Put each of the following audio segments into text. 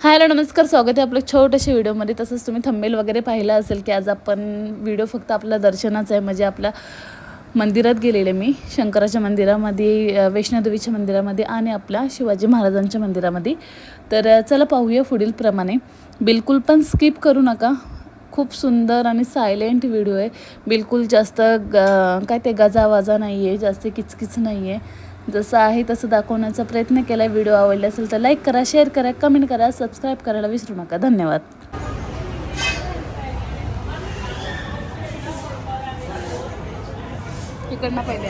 Hello नमस्कार, स्वागत आहे आपल्या छोट्याशा व्हिडिओमध्ये. तसंच तुम्ही थंबनेल वगैरे पाहिलं असेल की आज आपण व्हिडिओ फक्त आपल्या दर्शनाचा आहे. म्हणजे आपल्या मंदिरात गेलेले मी, शंकराच्या मंदिरामध्ये, वैष्णोदेवीच्या मंदिरामध्ये आणि आपल्या शिवाजी महाराजांच्या मंदिरामध्ये. तर चला पाहूया पुढील प्रमाणे. बिलकुल पण स्किप करू नका. खूप सुंदर आणि सायलेंट व्हिडिओ आहे. बिलकुल जास्त काय ते गजावाजा नाही आहे, जास्त किचकिच नाही आहे. जसं आहे तसं दाखवण्याचा प्रयत्न केला आहे. व्हिडिओ आवडला असेल तर लाईक करा, शेअर करा, कमेंट करा, सबस्क्राईब करायला विसरू नका. धन्यवाद. इकडनं पहिले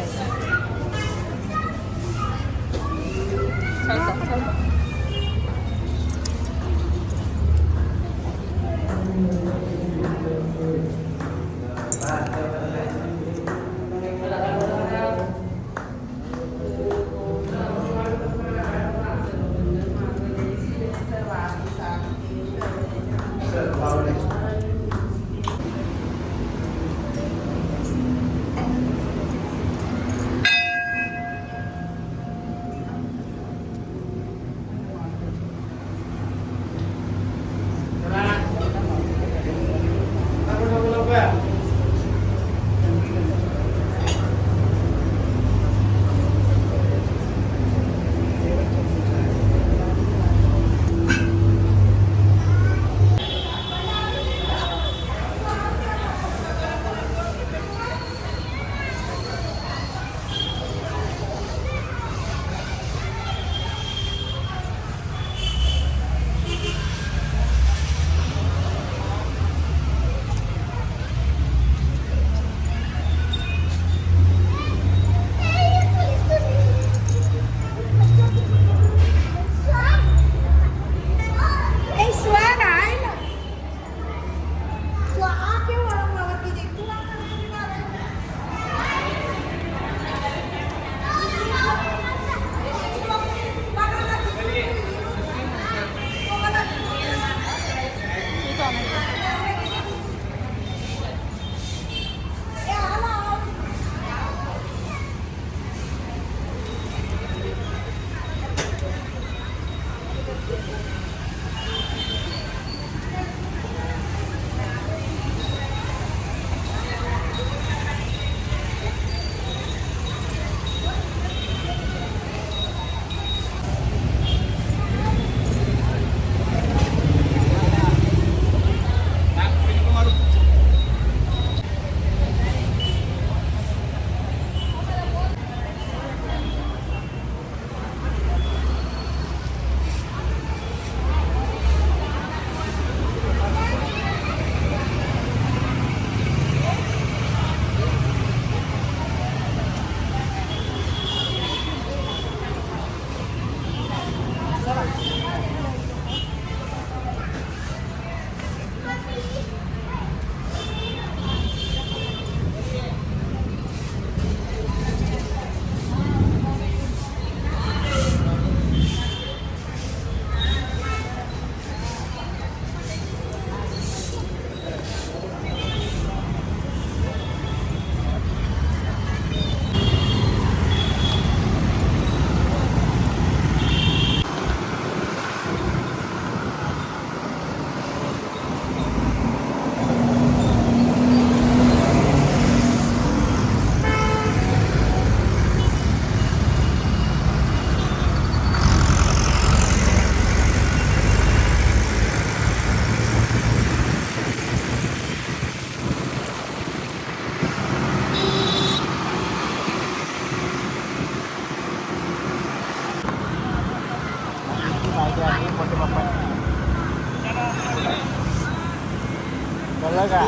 का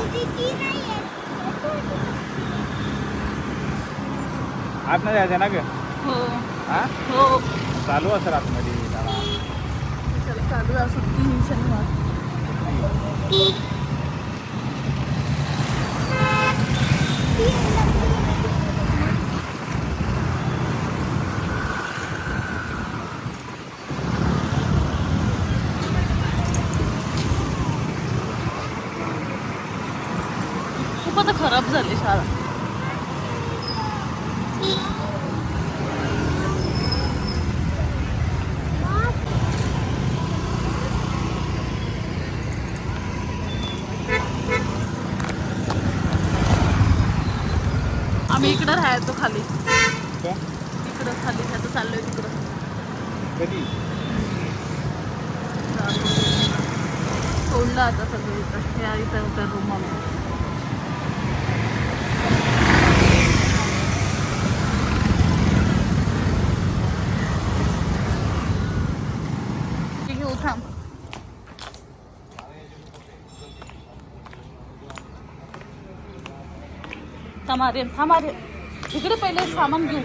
आतमध्ये जायचं ना ग? हो हा हो चालू असेल आतमध्ये चालू असं शनिवार. खूप आता खराब झाली शाळा. इकडं राहायचो खाली, का? इकडं खाली आता चाललोय तिकडं. कधी? सोडलं आता सगळं इथं, या इथं होत्या रूम आम्ही. घेऊ थांब. थांब आर्यन, इकडे पहिले सामान घेऊ.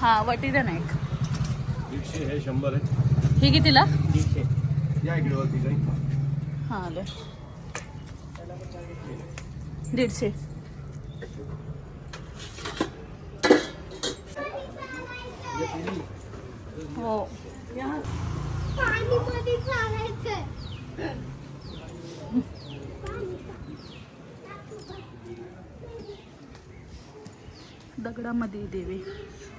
हा वटी द्या ना एक. 100 आहे, 100 आहे. हे कितीला? 100. या इकडे वरती जाईल. हां आलं 150. हो पाणीमध्ये चालायचंय. दगडामध्ये देवी,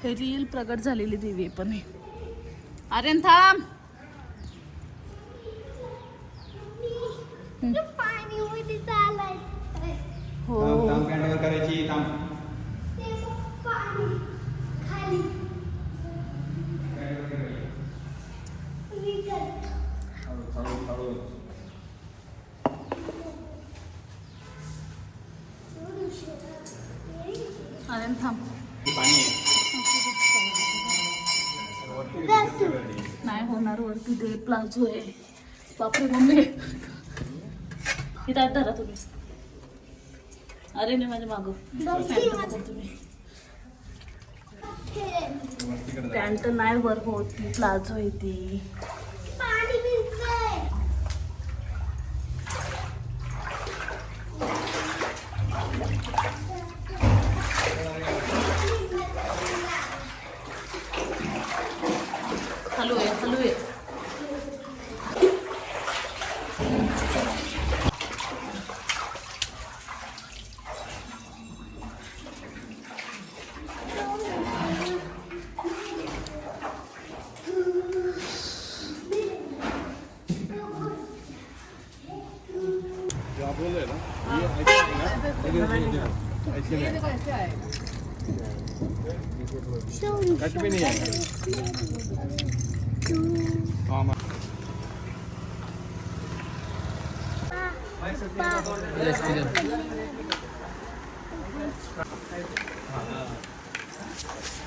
हे रिअल प्रगट झालेली देवी आहे. पण हे आर्यन थांब. पाणीमध्ये चालायचंय. हो पॅन्टवर करायची थांब. ते पाणी खाली विकत. आर्यन थांब. पाणी नाही होणार वरती, ते प्लाझो आहे. बापरे मम्मी, इथं धरा तुम्ही. अरे नाही माझ्या मागं तुम्ही. पॅन्ट नाही वर होती, प्लाझो आहे ती. पाणी भिजलंय. हलू आहे. बोललोय ना, हे ऐकलं ना? कट भी नहीं है.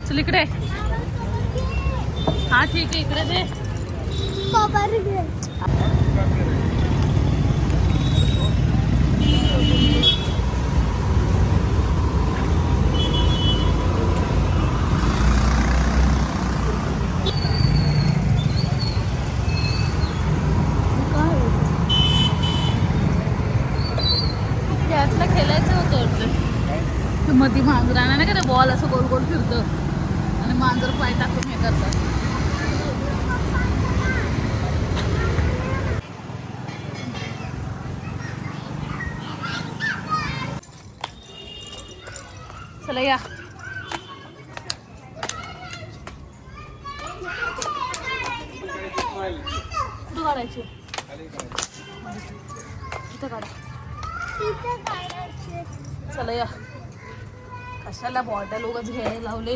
चल इकडे. हा ठीक आहे, इकडे दे. कवर घे. त्यातलं खेळायचं होतं वाटतं. ते मध्ये मांजर आणा नाही का, ते बॉल असं गोल गोल फिरतं आणि मांजर पाय टाकून हे करतात. चला या. कुठं काढायची? इथं काढा. तिथं काढायचे. चला या. कशाला बॉटल उगाच घ्यायला लावले.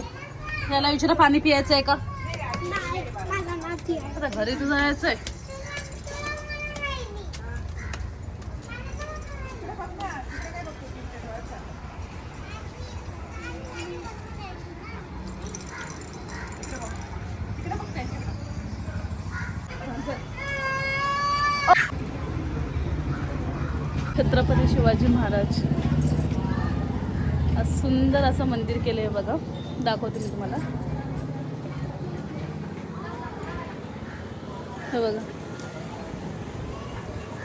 ह्याला विचारा पाणी पियायचं आहे का? नाही मला नाही. आता घरी तर जायचंय. छत्रपती शिवाजी महाराज आज सुंदर असं मंदिर केलं आहे बघा. दाखवते मी तुम्हाला. हे बघा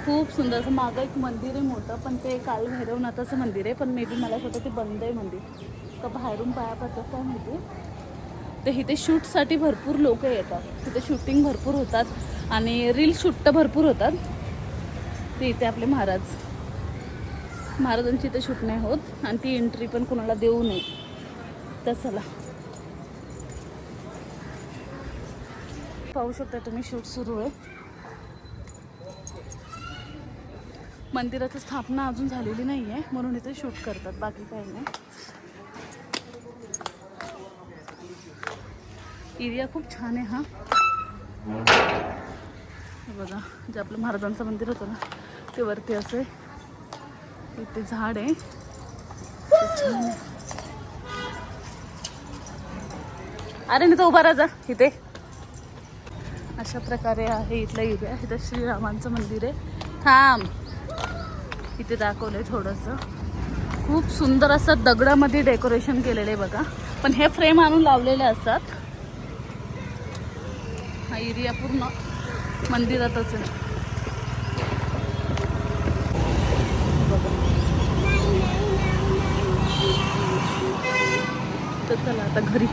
खूप सुंदर असं मागं एक मंदिर आहे मोठं, पण ते कालभैरवनाथाचं मंदिर आहे. पण मे बी मला वाटतं ते बंद आहे मंदिर का बाहेरून पाया पडतात काय माहिती. तर इथे शूटसाठी भरपूर लोक येतात. तिथे शूटिंग भरपूर होतात आणि रील शूट तर भरपूर होतात. ते इथे आपले महाराजांची इथे शूट नाही होत आणि ती एंट्री पण कोणाला देऊ नये. तर चला पाहू शकता तुम्ही, शूट सुरू आहे. मंदिराची स्थापना अजून झालेली नाही आहे म्हणून इथे शूट करतात, बाकी काही नाही. एरिया खूप छान आहे हा. हे बघा, जे आपलं महाराजांचं मंदिर होतं ना ते वरती असे इथे झाड आहे, खूप छान आहे. अरे नाही तर उभा राहा जा इथे. अशा प्रकारे आहे इथला एरिया. इथं श्रीरामांचं मंदिर आहे. थांब, इथे दाखवलंय थोडंसं. खूप सुंदर असं दगडामध्ये डेकोरेशन केलेलं आहे बघा, पण हे फ्रेम आणून लावलेले असतात. हा एरिया पूर्ण मंदिरातच आहे. तर चला आता घरी.